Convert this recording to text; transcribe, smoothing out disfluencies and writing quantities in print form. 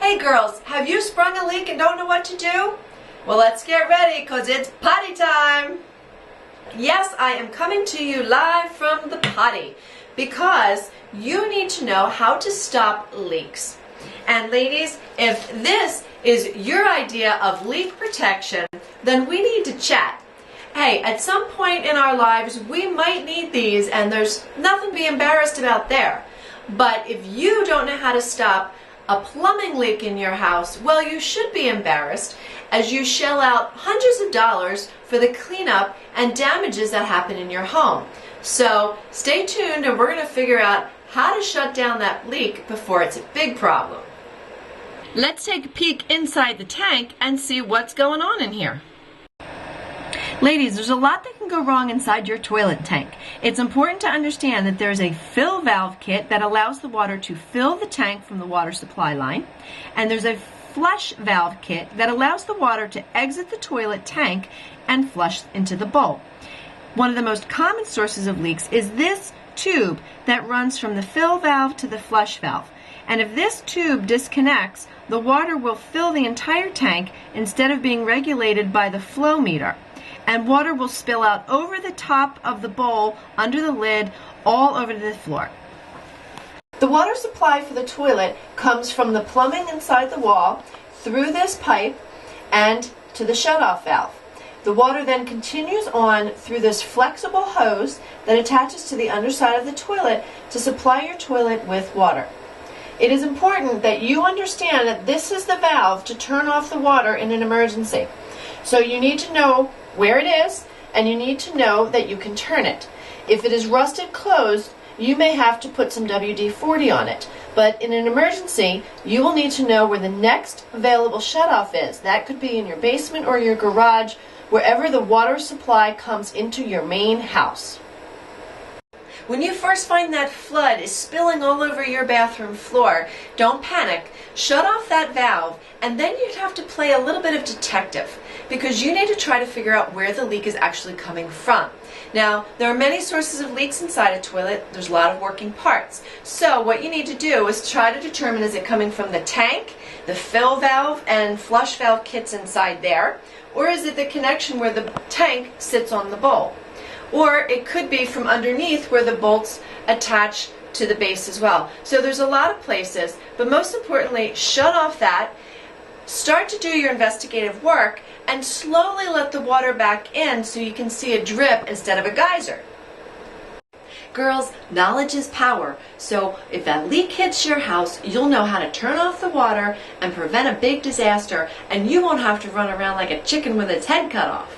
Hey girls, have you sprung a leak and don't know what to do? Well, let's get ready because it's potty time. Yes, I am coming to you live from the potty because you need to know how to stop leaks. And ladies, if this is your idea of leak protection, then we need to chat. Hey, at some point in our lives, we might need these and there's nothing to be embarrassed about there. But if you don't know how to stop a plumbing leak in your house, well, you should be embarrassed as you shell out hundreds of dollars for the cleanup and damages that happen in your home. So stay tuned and we're going to figure out how to shut down that leak before it's a big problem. Let's take a peek inside the tank and see what's going on in here. Ladies, there's a lot that can go wrong inside your toilet tank. It's important to understand that there's a fill valve kit that allows the water to fill the tank from the water supply line, and there's a flush valve kit that allows the water to exit the toilet tank and flush into the bowl. One of the most common sources of leaks is this tube that runs from the fill valve to the flush valve. And if this tube disconnects, the water will fill the entire tank instead of being regulated by the flow meter. And water will spill out over the top of the bowl, under the lid, all over the floor. The water supply for the toilet comes from the plumbing inside the wall, through this pipe, and to the shutoff valve. The water then continues on through this flexible hose that attaches to the underside of the toilet to supply your toilet with water. It is important that you understand that this is the valve to turn off the water in an emergency. So you need to know where it is, and you need to know that you can turn it. If it is rusted closed, you may have to put some WD-40 on it. But in an emergency, you will need to know where the next available shutoff is. That could be in your basement or your garage, wherever the water supply comes into your main house. When you first find that flood is spilling all over your bathroom floor, don't panic. Shut off that valve, and then you'd have to play a little bit of detective because you need to try to figure out where the leak is actually coming from. Now, there are many sources of leaks inside a toilet. There's a lot of working parts. So what you need to do is try to determine, is it coming from the tank, the fill valve and flush valve kits inside there, or is it the connection where the tank sits on the bowl? Or it could be from underneath where the bolts attach to the base as well. So there's a lot of places, but most importantly, shut off that, start to do your investigative work, and slowly let the water back in so you can see a drip instead of a geyser. Girls, knowledge is power, so if that leak hits your house, you'll know how to turn off the water and prevent a big disaster, and you won't have to run around like a chicken with its head cut off.